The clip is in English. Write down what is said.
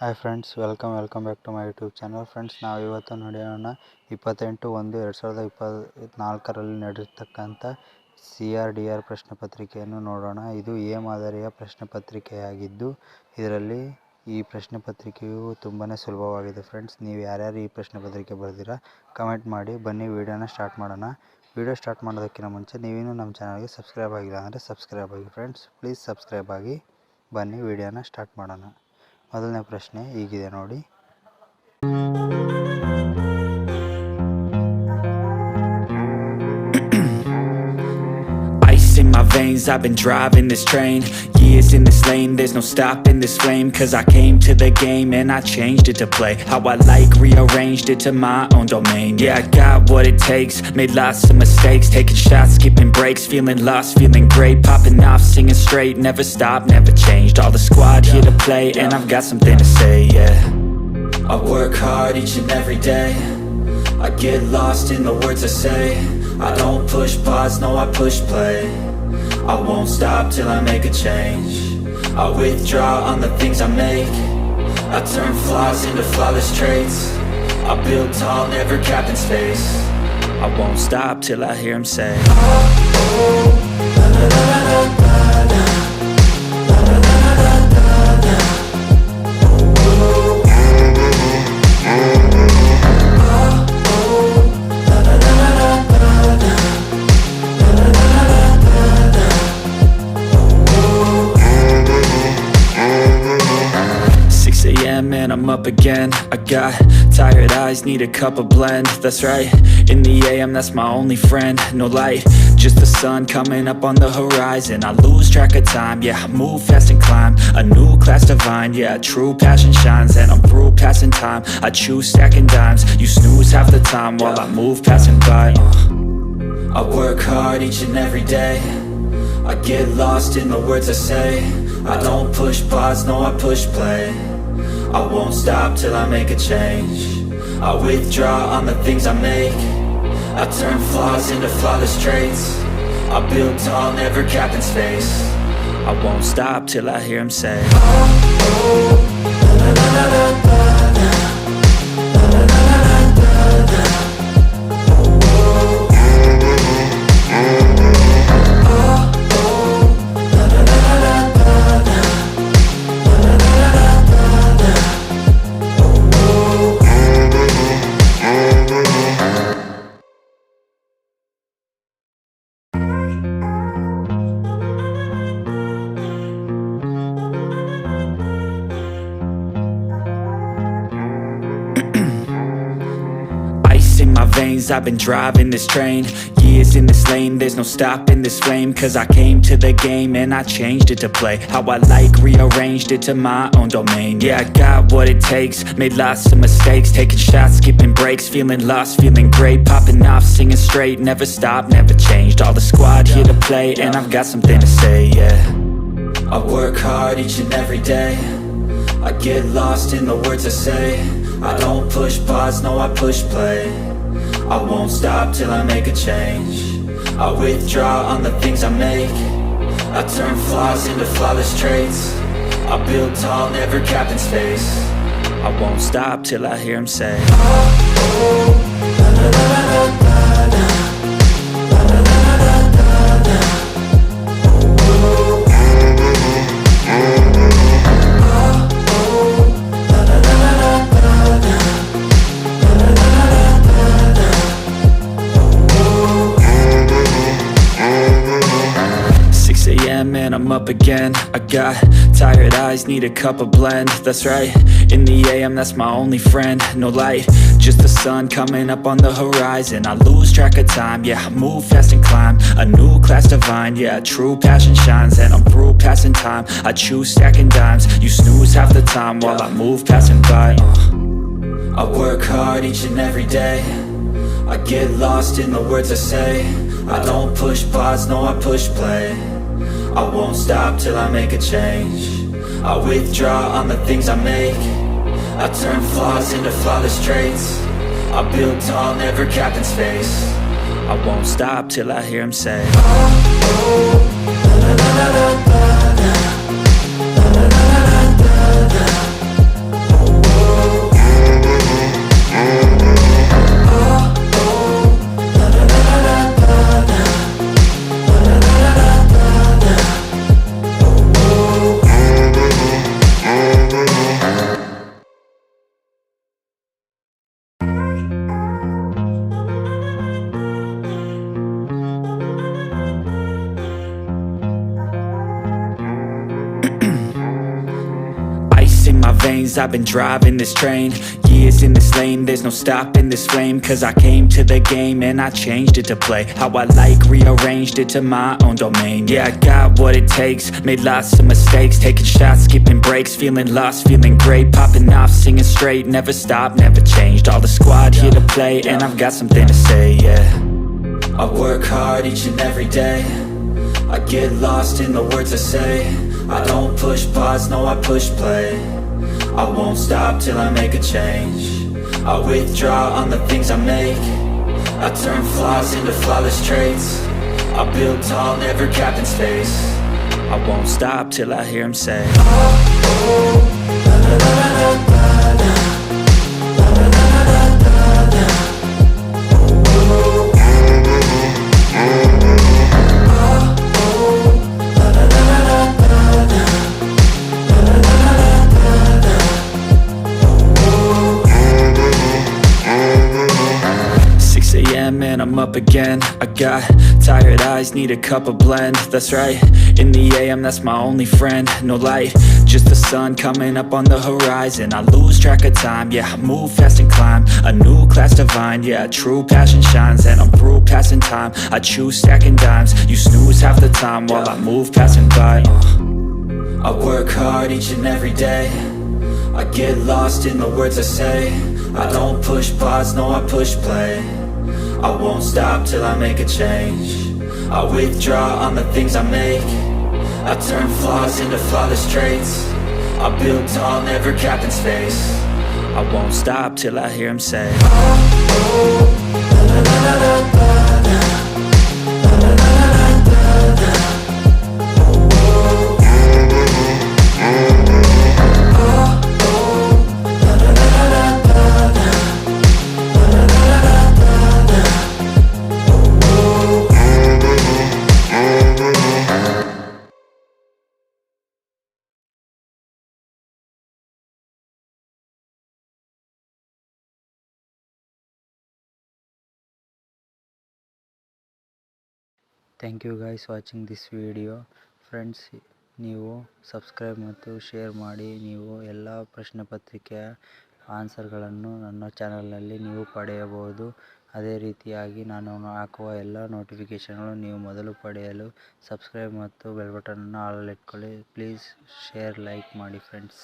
Hi friends, welcome back to my YouTube channel. Friends, ನಾವು ಇವತ್ತು ನಡೆಯೋಣ 28/1/2024ರಲ್ಲಿ ನಡೆದಿರ್ತಕ್ಕಂಥ CRDR ಪ್ರಶ್ನೆ ಪತ್ರಿಕೆಯನ್ನು ನೋಡೋಣ. ಇದು ಎ ಮಾದರಿಯ ಪ್ರಶ್ನೆ ಪತ್ರಿಕೆಯಾಗಿದ್ದು ಇದರಲ್ಲಿ ಈ ಪ್ರಶ್ನೆ ಪತ್ರಿಕೆಯು ತುಂಬಾ ಸುಲಭವಾಗಿದೆ. ಫ್ರೆಂಡ್ಸ್, ನೀವು ಯಾರ್ಯಾರು ಈ ಪ್ರಶ್ನೆ ಪತ್ರಿಕೆ ಬರೆದಿರಾ ಕಮೆಂಟ್ ಮಾಡಿ. ಬನ್ನಿ ವಿಡಿಯೋನ ಸ್ಟಾರ್ಟ್ ಮಾಡೋಣ. ವಿಡಿಯೋ ಸ್ಟಾರ್ಟ್ ಮಾಡೋದಕ್ಕಿಂತ ಮುಂಚೆ ನೀವಿನ್ನೂ ನಮ್ಮ ಚಾನಲ್ಗೆ ಸಬ್ಸ್ಕ್ರೈಬ್ ಆಗಿಲ್ಲ ಅಂದರೆ ಸಬ್ಸ್ಕ್ರೈಬ್ ಆಗಿ ಫ್ರೆಂಡ್ಸ್. ಪ್ಲೀಸ್ ಸಬ್ಸ್ಕ್ರೈಬ್ ಆಗಿ. ಬನ್ನಿ ವಿಡಿಯೋನ ಸ್ಟಾರ್ಟ್ ಮಾಡೋಣ. ಮೊದಲನೇ ಪ್ರಶ್ನೆ ಹೀಗಿದೆ ನೋಡಿ. Ice in my veins, I've been driving this train. Years in this lane, there's no stopping this flame. Cause I came to the game and I changed it to play how I like, rearranged it to my own domain. Yeah, I got what it takes, made lots of mistakes, taking shots, skipping breaks, feeling lost, feeling great, popping off, singing straight, never stopped, never changed. All the squad here to play and I've got something to say, yeah. I work hard each and every day, I get lost in the words I say. I don't push pause, no I push play. I won't stop till I make a change. I withdraw on the things I make. I turn flaws into flawless traits. I build tall, never capped in space. I won't stop till I hear him say, oh, oh, la la la la la la. And I'm up again. I got tired eyes, need a cup of blend. That's right, in the AM, that's my only friend. No light, just the sun coming up on the horizon. I lose track of time, yeah, I move fast and climb a new class divine, yeah, true passion shines. And I'm through passing time, I choose stacking dimes. You snooze half the time while I move passing by. I work hard each and every day, I get lost in the words I say. I don't push pause, no I push play. I won't stop till I make a change. I withdraw on the things I make. I turn flaws into flawless traits. I build tall, never capped in space. I won't stop till I hear him say, oh, oh, la la la la la la. La la la la la la. Oh, oh, la la la la la la. 'Cause my veins, I've been driving this train. Years in this lane, there's no stopping this flame. Cause I came to the game and I changed it to play how I like, rearranged it to my own domain. Yeah, I got what it takes, made lots of mistakes, taking shots, skipping breaks, feeling lost, feeling great, popping off, singing straight, never stopped, never changed. All the squad here to play and I've got something to say, yeah. I work hard each and every day, I get lost in the words I say. I don't push pause, no I push play. I won't stop till I make a change. I withdraw on the things I make. I turn flaws into flawless traits. I build tall, never capped in space. I won't stop till I hear him say, oh, oh, la la la la la la. La la la la la la la. Oh, oh. 6 a.m. and I'm up again. I got tired eyes, need a cup of blend. That's right, in the AM, that's my only friend. No light, just the sun coming up on the horizon. I lose track of time, yeah, I move fast and climb a new class divine, yeah, true passion shines. And I'm through passing time, I choose stacking dimes. You snooze half the time while I move passing by. I work hard each and every day, I get lost in the words I say. I don't push pause, no I push play. I won't stop till I make a change. I withdraw on the things I make. I turn flaws into flawless traits. I build tall, never capped in space. I won't stop till I hear him say, oh, oh, la la la la la la. La la la la la la. my veins, I've been driving this train. Years in this lane, there's no stopping this flame. Cause I came to the game and I changed it to play how I like, rearranged it to my own domain. Yeah, I got what it takes, made lots of mistakes, taking shots, skipping breaks, feeling lost, feeling great, popping off, singing straight, never stopped, never changed. All the squad here to play, and I've got something to say, yeah. I work hard each and every day, I get lost in the words I say. I don't push pause, no I push play. I won't stop till I make a change. I withdraw on the things I make. I turn flaws into flawless traits. I build tall, never capped in space. I won't stop till I hear him say, and I'm up again. I got tired eyes, need a cup of blend. That's right, in the AM, that's my only friend. No light, just the sun coming up on the horizon. I lose track of time, yeah, I move fast and climb a new class divine, yeah, true passion shines. And I'm through passing time, I choose stacking dimes. You snooze half the time while I move passing by. I work hard each and every day, I get lost in the words I say. I don't push pause, no I push play. I won't stop till I make a change. I withdraw on the things I make. I turn flaws into flawless traits. I build tall, never capped in space. I won't stop till I hear him say, thank you guys watching this video. Friends, ನೀವು subscribe ಮತ್ತು share ಮಾಡಿ. ನೀವು ಎಲ್ಲ ಪ್ರಶ್ನೆ ಪತ್ರಿಕೆಯ ಆನ್ಸರ್ಗಳನ್ನು ನನ್ನ ಚಾನಲ್ನಲ್ಲಿ ನೀವು ಪಡೆಯಬಹುದು. ಅದೇ ರೀತಿಯಾಗಿ ನಾನು ಹಾಕುವ ಎಲ್ಲ ನೋಟಿಫಿಕೇಷನ್ಗಳು ನೀವು ಮೊದಲು ಪಡೆಯಲು ಸಬ್ಸ್ಕ್ರೈಬ್ ಮತ್ತು ಬೆಲ್ ಬಟನನ್ನು ಆಲ್ ಇಟ್ಕೊಳ್ಳಿ. ಪ್ಲೀಸ್ ಶೇರ್, ಲೈಕ್ ಮಾಡಿ ಫ್ರೆಂಡ್ಸ್.